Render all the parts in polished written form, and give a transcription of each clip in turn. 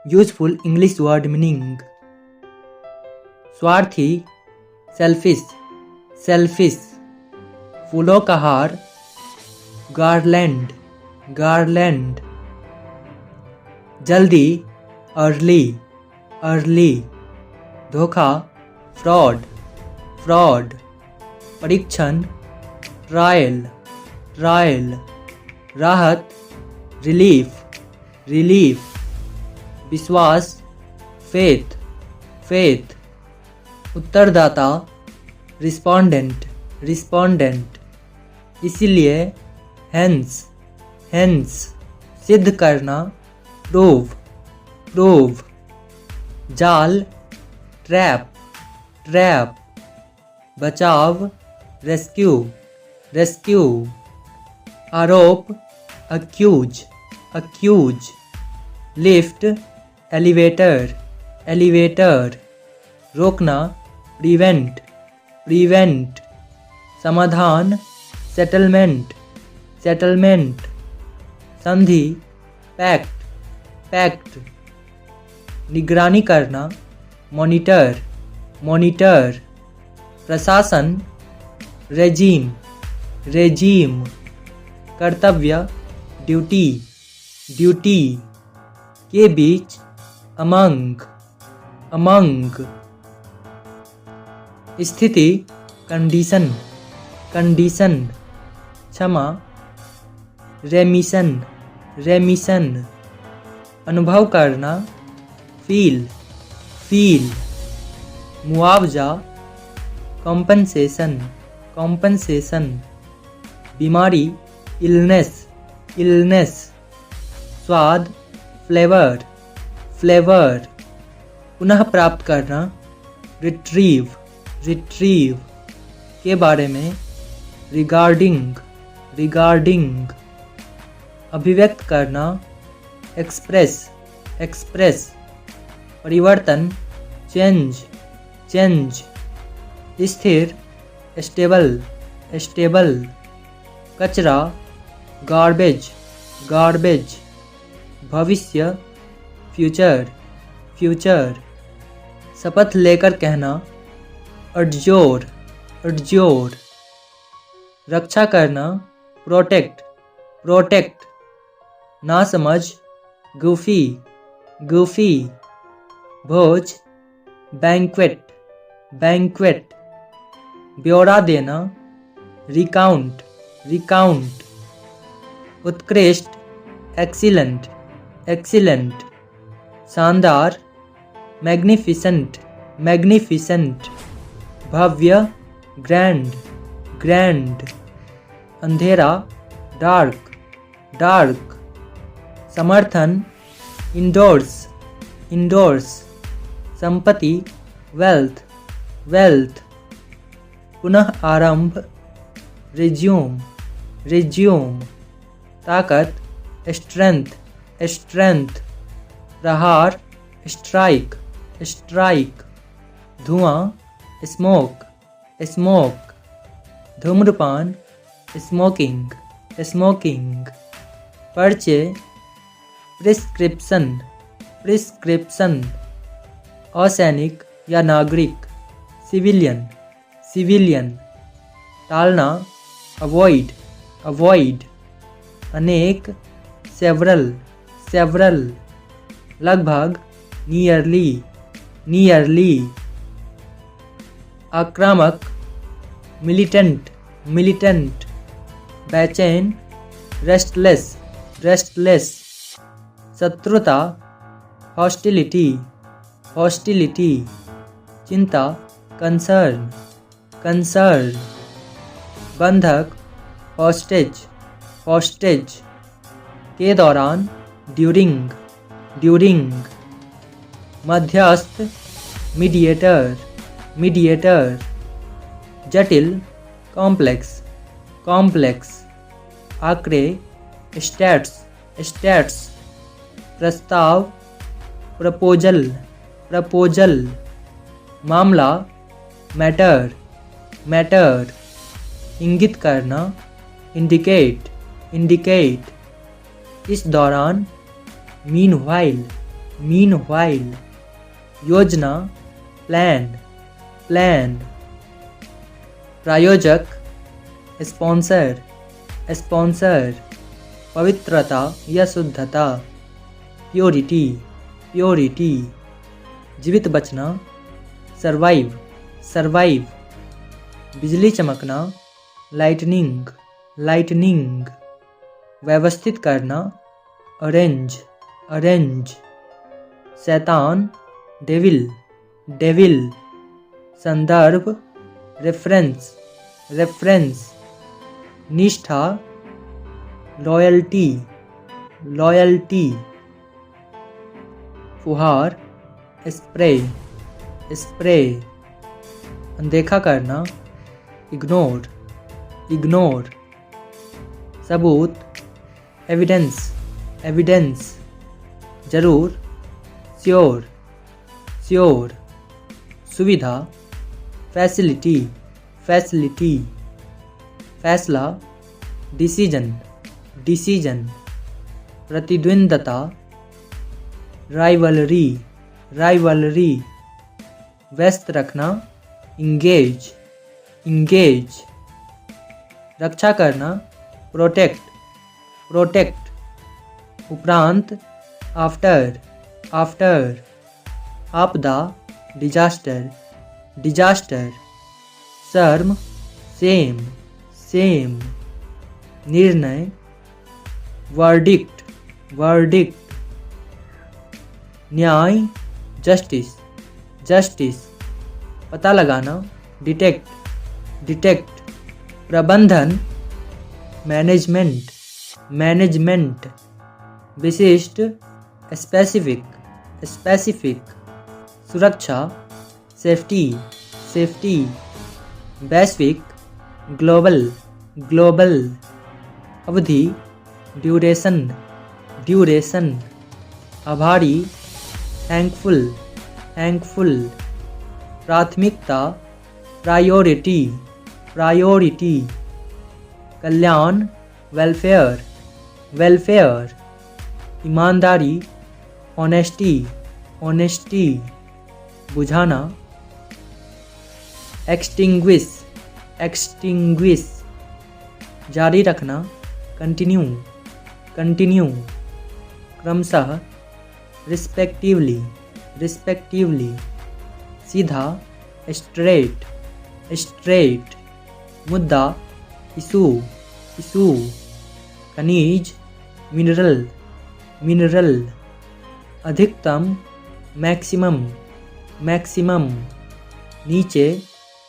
Useful English word meaning. स्वार्थी, selfish, selfish. फूलों का हार, गार्लैंड, गार्लैंड। जल्दी, अर्ली, अर्ली। धोखा, फ्रॉड, फ्रॉड। परीक्षण, ट्रायल, ट्रायल। राहत, रिलीफ, रिलीफ। विश्वास, फेथ, फेथ। उत्तरदाता, रिस्पोंडेंट, रिस्पोंडेंट। इसीलिए, हेंस, हेंस। सिद्ध करना, प्रूव, प्रूव। जाल, ट्रैप, ट्रैप। बचाव, रेस्क्यू, रेस्क्यू। आरोप, accuse, accuse. Lift, elevator, elevator. रोकना, प्रिवेंट, प्रिवेंट। समाधान, सेटलमेंट, सेटलमेंट। संधि, पैक्ट, पैक्ट। निगरानी करना, मॉनिटर, मॉनिटर। प्रशासन, रेजीम, रेजीम। कर्तव्य, ड्यूटी, ड्यूटी। के बीच, अमंग, अमंग। स्थिति, कंडीशन, कंडीशन। क्षमा, रेमिशन, रेमिशन। अनुभव करना, फील, फील। मुआवजा, कॉम्पनसेशन, कॉम्पनसेशन। बीमारी, इलनेस, इलनेस। स्वाद, फ्लेवर, फ्लेवर। पुनः प्राप्त करना, रिट्रीव, रिट्रीव। के बारे में, रिगार्डिंग, रिगार्डिंग। अभिव्यक्त करना, एक्सप्रेस, एक्सप्रेस। परिवर्तन, चेंज, चेंज। स्थिर, स्टेबल, स्टेबल। कचरा, गार्बेज, गार्बेज। भविष्य, फ्यूचर, फ्यूचर। शपथ लेकर कहना, अडजोर, अडजोर। रक्षा करना, प्रोटेक्ट, प्रोटेक्ट। नासमझ, गूफी, गूफी। भोज, बैंक्वेट, बैंक्वेट। ब्यौरा देना, रिकाउंट, रिकाउंट। उत्कृष्ट, एक्सीलेंट, एक्सीलेंट। शानदार, मैग्निफिसेंट, मैग्निफिसेंट। भव्य, ग्रैंड, ग्रैंड। अंधेरा, डार्क, डार्क। समर्थन, इंडोर्स, इंडोर्स। संपत्ति, वेल्थ, वेल्थ। पुनः आरंभ, रिज्यूम, रिज्यूम। ताकत, स्ट्रेंथ, स्ट्रेंथ। प्रहार, स्ट्राइक, स्ट्राइक। धुआं, स्मोक, स्मोक। धूम्रपान, स्मोकिंग, स्मोकिंग। पर्चे, प्रिस्क्रिप्शन, प्रिस्क्रिप्शन। असैनिक या नागरिक, सिविलियन, सिविलियन। टालना, अवॉइड, अवॉइड। अनेक, सेवरल, सेवरल। लगभग, नियरली, नियरली। आक्रामक, मिलिटेंट, मिलिटेंट। बेचैन, रेस्टलेस, रेस्टलेस। शत्रुता, हॉस्टिलिटी, हॉस्टिलिटी। चिंता, कंसर्न, कंसर्न। बंधक, हॉस्टेज, हॉस्टेज। के दौरान, ड्यूरिंग, ड्यूरिंग। मध्यस्थ, मीडिएटर, मीडिएटर। जटिल, कॉम्प्लेक्स, कॉम्प्लेक्स। आंकड़े, स्टैट्स, स्टैट्स। प्रस्ताव, प्रपोजल, प्रपोजल। मामला, मैटर, मैटर। इंगित करना, इंडिकेट, इंडिकेट। इस दौरान, मीनवाइल, मीनवाइल, योजना, प्लान, प्लान, प्रायोजक, स्पॉन्सर, स्पॉन्सर, पवित्रता या शुद्धता, प्योरिटी, प्योरिटी, जीवित बचना, सर्वाइव, सर्वाइव, बिजली चमकना, लाइटनिंग, लाइटनिंग, व्यवस्थित करना, अरेंज, अरेंज, शैतान, डेविल, डेविल, संदर्भ, रेफरेंस, रेफरेंस, निष्ठा, लॉयल्टी, लॉयल्टी, फुहार, स्प्रे, स्प्रे, अनदेखा करना, इग्नोर, इग्नोर, सबूत, एविडेंस, एविडेंस, जरूर, श्योर, श्योर, सुविधा, फैसिलिटी, फैसिलिटी, फैसला, डिसीजन, डिसीजन, प्रतिद्वंदता, राइवलरी, राइवलरी, व्यस्त रखना, इंगेज, इंगेज, रक्षा करना, प्रोटेक्ट, प्रोटेक्ट, उपरांत, आफ्टर, आफ्टर, आपदा, डिजास्टर, डिजास्टर, शर्म, सेम, सेम, निर्णय, वर्डिक्ट, वर्डिक्ट, न्याय, जस्टिस, जस्टिस, पता लगाना, डिटेक्ट, डिटेक्ट, प्रबंधन, मैनेजमेंट, मैनेजमेंट, विशिष्ट, स्पेसिफिक, स्पेसिफिक, सुरक्षा, सेफ्टी, सेफ्टी, वैश्विक, ग्लोबल, ग्लोबल, अवधि, ड्यूरेशन, ड्यूरेशन, आभारी, थैंकफुल, थैंकफुल, प्राथमिकता, प्रायोरिटी, प्रायोरिटी, कल्याण, वेलफेयर, वेलफेयर, ईमानदारी, ऑनेस्टी, ऑनेस्टी, बुझाना, एक्सटिंग्विश, एक्सटिंग्विश, जारी रखना, कंटिन्यू, कंटिन्यू, क्रमशः, रिस्पेक्टिवली, रिस्पेक्टिवली, सीधा, स्ट्रेट, स्ट्रेट, मुद्दा, इशू, इशू, खनिज, मिनरल, मिनरल, अधिकतम, मैक्सिमम, मैक्सिमम, नीचे,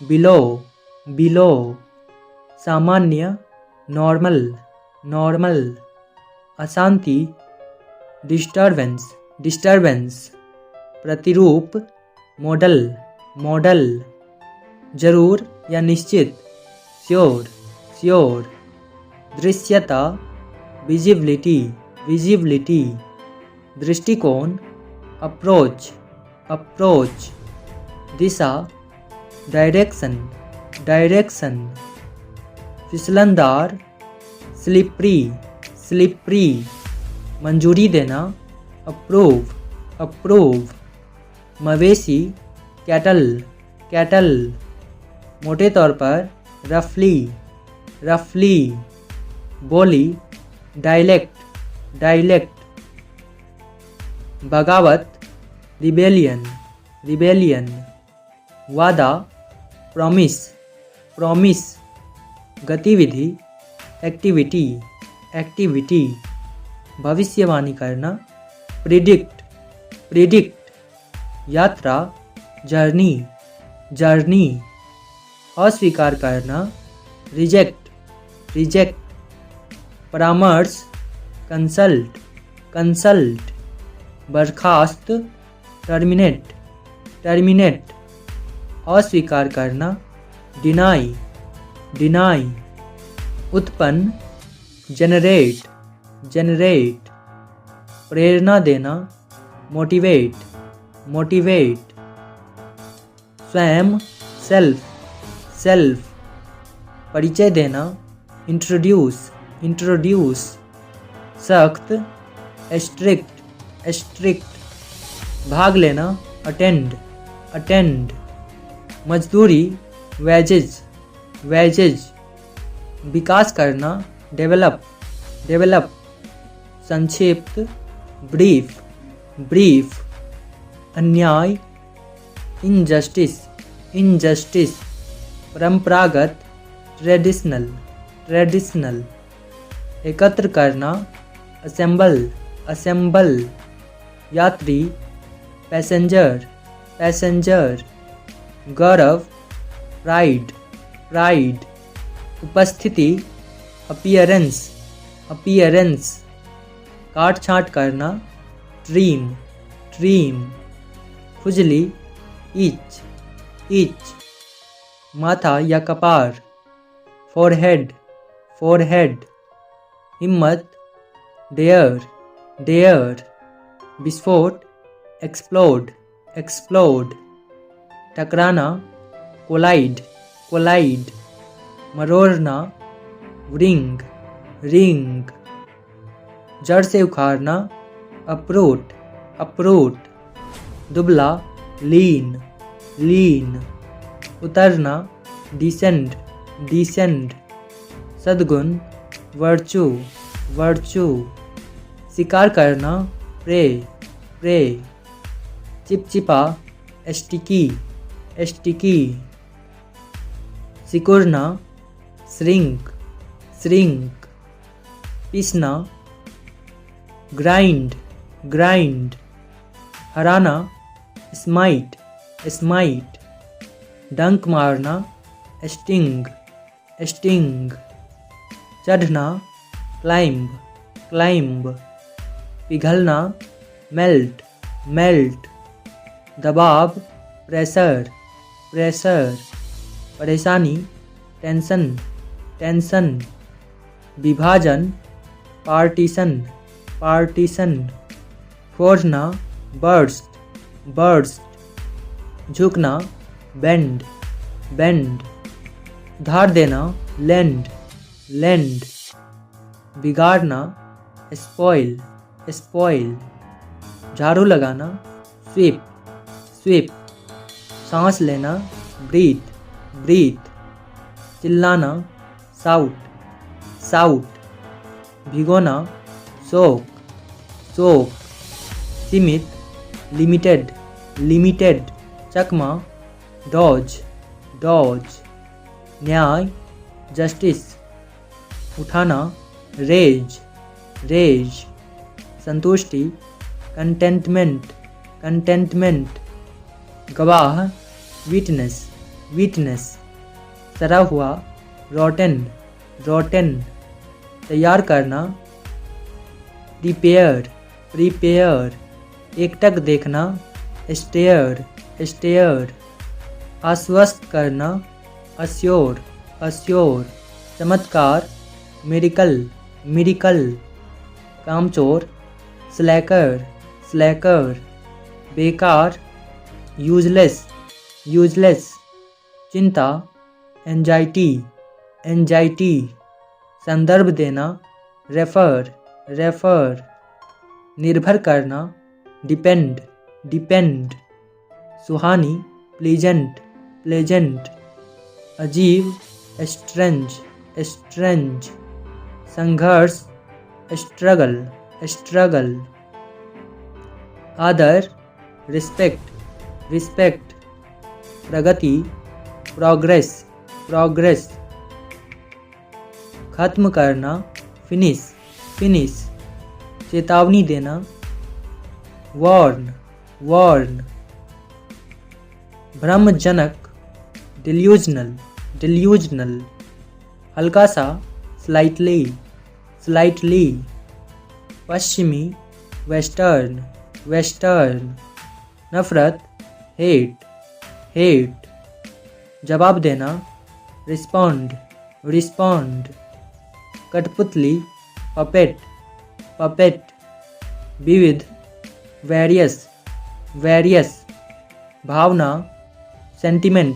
बिलो, बिलो, सामान्य, नॉर्मल, नॉर्मल, अशांति, डिस्टर्बेंस, डिस्टर्बेंस, प्रतिरूप, मॉडल, मॉडल, जरूर या निश्चित, श्योर, श्योर, दृश्यता, विजिबिलिटी, विजिबिलिटी, दृष्टिकोण, अप्रोच, अप्रोच, दिशा, डायरेक्शन, डायरेक्शन, फिसलनदार, स्लिपरी, स्लिपरी, मंजूरी देना, अप्रूव, अप्रूव, मवेशी, कैटल, कैटल, मोटे तौर पर, रफली, रफली, बोली, डायलेक्ट, डायलेक्ट, बगावत, रिबेलियन, रिबेलियन, वादा, प्रॉमिस, प्रॉमिस, गतिविधि, एक्टिविटी, एक्टिविटी, भविष्यवाणी करना, प्रिडिक्ट, प्रिडिक्ट, यात्रा, जर्नी, जर्नी, अस्वीकार करना, रिजेक्ट, रिजेक्ट, परामर्श, कंसल्ट, कंसल्ट, बर्खास्त, टर्मिनेट, टर्मिनेट, अस्वीकार करना, डिनाई, डिनाई, उत्पन्न, जनरेट, जनरेट, प्रेरणा देना, मोटिवेट, मोटिवेट, स्वयं, सेल्फ, सेल्फ, परिचय देना, इंट्रोड्यूस, इंट्रोड्यूस, सख्त, स्ट्रिक्ट, स्ट्रिक्ट, भाग लेना, अटेंड, अटेंड। मजदूरी, वेजेज, वेजेज। विकास करना, डेवलप, डेवलप। संक्षिप्त, ब्रीफ, ब्रीफ। अन्याय, इनजस्टिस, इनजस्टिस। परंपरागत, ट्रेडिशनल, ट्रेडिशनल। एकत्र करना, असेंबल, असेंबल। यात्री, पैसेंजर, पैसेंजर। गौरव, प्राइड, प्राइड। उपस्थिति, अपीयरेंस, अपीयरेंस। काट छाँट करना, ट्रीम, ट्रीम। खुजली, इच, इच। माथा या कपार, फोरहेड, फोरहेड। हिम्मत, डेयर, डेयर। विस्फोट, एक्सप्लोड, एक्सप्लोड। टकराना, कोलाइड, कोलाइड। मरोड़ना, रिंग, रिंग। जड़ से उखाड़ना, अप्रूट, अप्रूट। दुबला, लीन, लीन। उतरना, डिसेंड, डिसेंड। सद्गुण, वर्चू, वर्चू। शिकार करना, प्रे, प्रे। चिपचिपा, स्टिकी, स्टिकी। सिकुड़ना, श्रिंक, श्रिंक। पीसना, ग्राइंड, ग्राइंड। हराना, स्माइट, स्माइट। डंक मारना, स्टिंग, स्टिंग। चढ़ना, क्लाइंब, क्लाइंब। पिघलना, मेल्ट, मेल्ट। दबाव, प्रेशर, प्रेशर। परेशानी, टेंशन, टेंशन। विभाजन, पार्टीशन, पार्टीशन। फोड़ना, बर्स्ट, बर्स्ट। झुकना, बेंड, बेंड। धार देना, लैंड, लैंड। बिगाड़ना, स्पॉइल, स्पॉइल। झाड़ू लगाना, स्वीप, स्वीप। सांस लेना, ब्रीथ, ब्रीथ। चिल्लाना, साउट, साउट। भिगोना, सोक, सोक। सीमित, लिमिटेड, लिमिटेड। चकमा, डॉज, डॉज। न्याय, जस्टिस। उठाना, रेज, रेज। संतुष्टि, कंटेंटमेंट, कंटेंटमेंट। गवाह, विटनेस, विटनेस। सड़ा हुआ, रोटन, रोटन। तैयार करना, प्रिपेयर, प्रिपेयर। एकटक देखना, स्टेयर, स्टेयर। आश्वस्त करना, अस्योर, अस्योर। चमत्कार, मिरेकल, मिरेकल। कामचोर, स्लैकर, स्लैकर। बेकार, यूजलेस, यूजलेस। चिंता, एंजाइटी, एंजाइटी। संदर्भ देना, रेफर, रेफर। निर्भर करना, डिपेंड, डिपेंड। सुहानी, प्लीजेंट, प्लेजेंट। अजीब, स्ट्रेंज, स्ट्रेंज। संघर्ष, स्ट्रगल, स्ट्रगल। आदर, रिस्पेक्ट, रिस्पेक्ट। प्रगति, प्रोग्रेस, प्रोग्रेस। खत्म करना, फिनिश, फिनिश। चेतावनी देना, वार्न, वार्न। भ्रमजनक, डिल्यूजनल, डिल्यूजनल। हल्का सा, स्लाइटली, स्लाइटली। पश्चिमी, वेस्टर्न, वेस्टर्न। नफरत, हेट, हेट। जवाब देना, रिस्पॉन्ड, रिस्पॉन्ड। कठपुतली, पपेट, पपेट। विविध, वेरियस, वेरियस। भावना, सेंटिमेंट,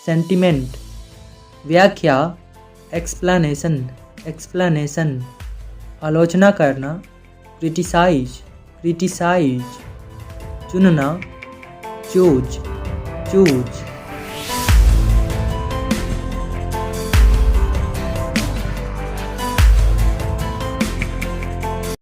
सेंटिमेंट। व्याख्या, एक्सप्लेनेशन, एक्सप्लेनेशन। आलोचना करना, क्रिटिसाइज, क्रिटिसाइज। चुनना, चूज, चूज।